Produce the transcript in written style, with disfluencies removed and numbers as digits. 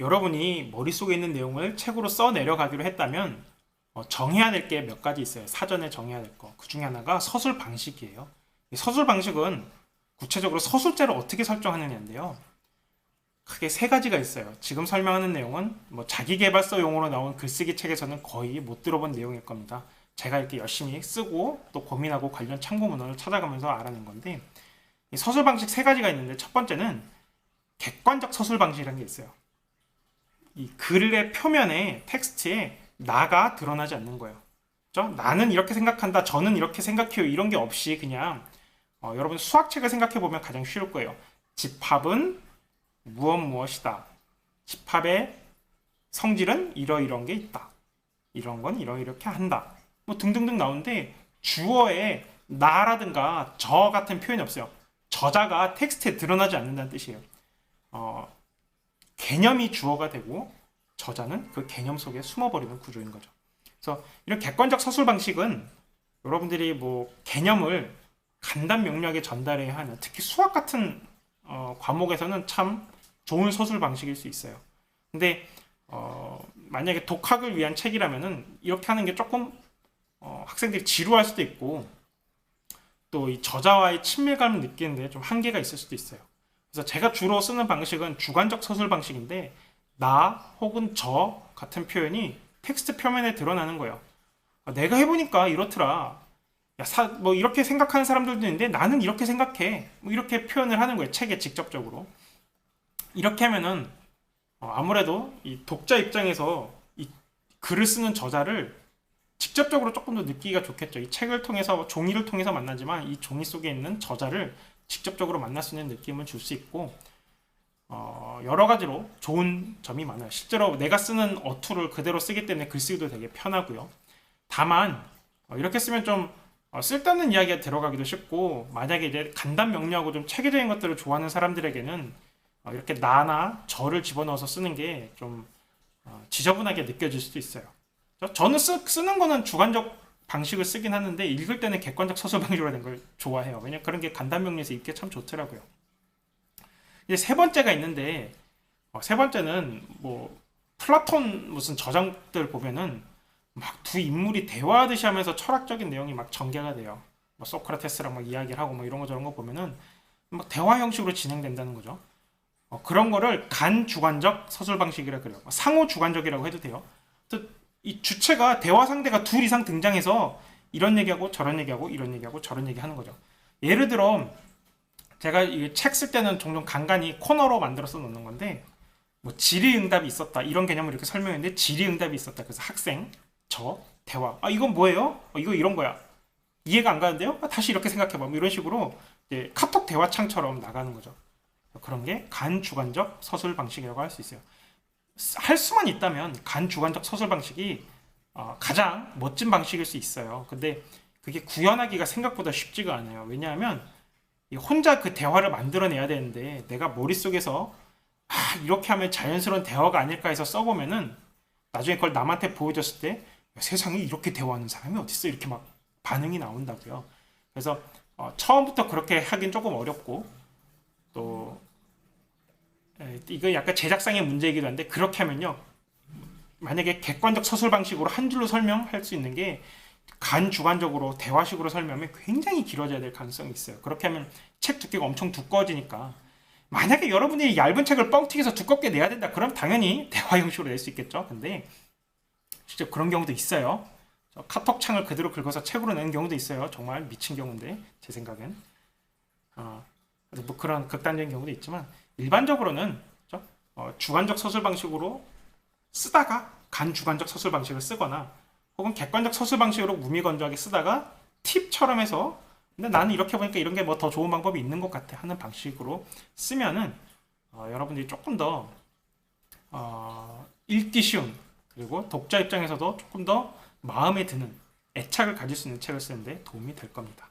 여러분이 머릿속에 있는 내용을 책으로 써 내려가기로 했다면 정해야 될 게 몇 가지 있어요. 사전에 정해야 될 거. 그 중에 하나가 서술 방식이에요. 이 서술 방식은 구체적으로 서술제를 어떻게 설정하느냐인데요. 크게 세 가지가 있어요. 지금 설명하는 내용은 뭐 자기계발서용으로 나온 글쓰기 책에서는 거의 못 들어본 내용일 겁니다. 제가 이렇게 열심히 쓰고 또 고민하고 관련 참고 문헌을 찾아가면서 알아낸 건데, 이 서술 방식 세 가지가 있는데, 첫 번째는 객관적 서술 방식이라는 게 있어요. 이 글의 표면에, 텍스트에 나가 드러나지 않는 거예요. 그렇죠? 나는 이렇게 생각한다, 저는 이렇게 생각해요, 이런 게 없이 그냥 여러분 수학책을 생각해 보면 가장 쉬울 거예요. 집합은 무엇이다. 집합의 성질은 이러이러한 게 있다. 이런 건 이렇게 한다. 뭐 등등등 나오는데, 주어에 나라든가 저 같은 표현이 없어요. 저자가 텍스트에 드러나지 않는다는 뜻이에요. 개념이 주어가 되고 저자는 그 개념 속에 숨어버리는 구조인 거죠. 그래서 이런 객관적 서술 방식은 여러분들이 뭐 개념을 간단 명료하게 전달해야 하는, 특히 수학 같은 과목에서는 참 좋은 서술 방식일 수 있어요. 근데 만약에 독학을 위한 책이라면은 이렇게 하는 게 조금 학생들이 지루할 수도 있고, 또 이 저자와의 친밀감을 느끼는데 좀 한계가 있을 수도 있어요. 그래서 제가 주로 쓰는 방식은 주관적 서술 방식인데, 나 혹은 저 같은 표현이 텍스트 표면에 드러나는 거예요. 내가 해보니까 이렇더라. 뭐 이렇게 생각하는 사람들도 있는데 나는 이렇게 생각해. 뭐 이렇게 표현을 하는 거예요. 책에 직접적으로. 이렇게 하면은 아무래도 이 독자 입장에서 이 글을 쓰는 저자를 직접적으로 조금 더 느끼기가 좋겠죠. 이 책을 통해서, 종이를 통해서 만나지만 이 종이 속에 있는 저자를 직접적으로 만날 수 있는 느낌을 줄 수 있고, 여러 가지로 좋은 점이 많아요. 실제로 내가 쓰는 어투를 그대로 쓰기 때문에 글쓰기도 되게 편하고요. 다만 이렇게 쓰면 좀 쓸데없는 이야기가 들어가기도 쉽고, 만약에 이제 간단 명료하고 좀 체계적인 것들을 좋아하는 사람들에게는 이렇게 나나 저를 집어넣어서 쓰는 게 좀 지저분하게 느껴질 수도 있어요. 저는 쓰는 거는 주관적 방식을 쓰긴 하는데, 읽을 때는 객관적 서술 방식으로 된 걸 좋아해요. 왜냐면 그런 게 간단 명료해서 읽기 참 좋더라고요. 이제 세 번째가 있는데, 세 번째는 뭐 플라톤 무슨 저작들 보면은 막 두 인물이 대화하듯이 하면서 철학적인 내용이 막 전개가 돼요. 뭐 소크라테스랑 막 이야기를 하고 뭐 이런 거 저런 거 보면은 막 대화 형식으로 진행된다는 거죠. 그런 거를 간주관적 서술 방식이라 그래요. 상호 주관적이라고 해도 돼요. 이 주체가, 대화 상대가 둘 이상 등장해서 이런 얘기하고 저런 얘기하고 이런 얘기하고 저런 얘기 하는 거죠. 예를 들어 제가 책 쓸 때는 종종 간간히 코너로 만들어서 놓는 건데, 뭐 질의응답이 있었다 이런 개념을 이렇게 설명했는데, 질의응답이 있었다. 그래서 학생, 저, 대화. 이건 뭐예요? 이거 이런 거야. 이해가 안 가는데요? 다시 이렇게 생각해봐. 뭐 이런 식으로 이제 카톡 대화창처럼 나가는 거죠. 그런 게 간주관적 서술 방식이라고 할 수 있어요. 할 수만 있다면 간주관적 서술 방식이 가장 멋진 방식일 수 있어요. 근데 그게 구현하기가 생각보다 쉽지가 않아요. 왜냐하면 혼자 그 대화를 만들어내야 되는데, 내가 머릿속에서 이렇게 하면 자연스러운 대화가 아닐까 해서 써보면은 나중에 그걸 남한테 보여줬을 때 세상에 이렇게 대화하는 사람이 어딨어, 이렇게 막 반응이 나온다고요. 그래서 처음부터 그렇게 하긴 조금 어렵고, 또 이거 약간 제작상의 문제이기도 한데, 그렇게 하면요, 만약에 객관적 서술 방식으로 한 줄로 설명할 수 있는 게 간주관적으로 대화식으로 설명하면 굉장히 길어져야 될 가능성이 있어요. 그렇게 하면 책 두께가 엄청 두꺼워지니까, 만약에 여러분이 얇은 책을 뻥튀기해서 두껍게 내야 된다, 그럼 당연히 대화 형식으로 낼 수 있겠죠. 근데 실제 그런 경우도 있어요. 카톡창을 그대로 긁어서 책으로 내는 경우도 있어요. 정말 미친 경우인데, 제 생각엔. 뭐 그런 극단적인 경우도 있지만, 일반적으로는 주관적 서술 방식으로 쓰다가 간주관적 서술 방식을 쓰거나, 혹은 객관적 서술 방식으로 무미건조하게 쓰다가 팁처럼 해서, 근데 나는 이렇게 보니까 이런 게 뭐 더 좋은 방법이 있는 것 같아 하는 방식으로 쓰면은 여러분들이 조금 더 읽기 쉬운, 그리고 독자 입장에서도 조금 더 마음에 드는 애착을 가질 수 있는 책을 쓰는데 도움이 될 겁니다.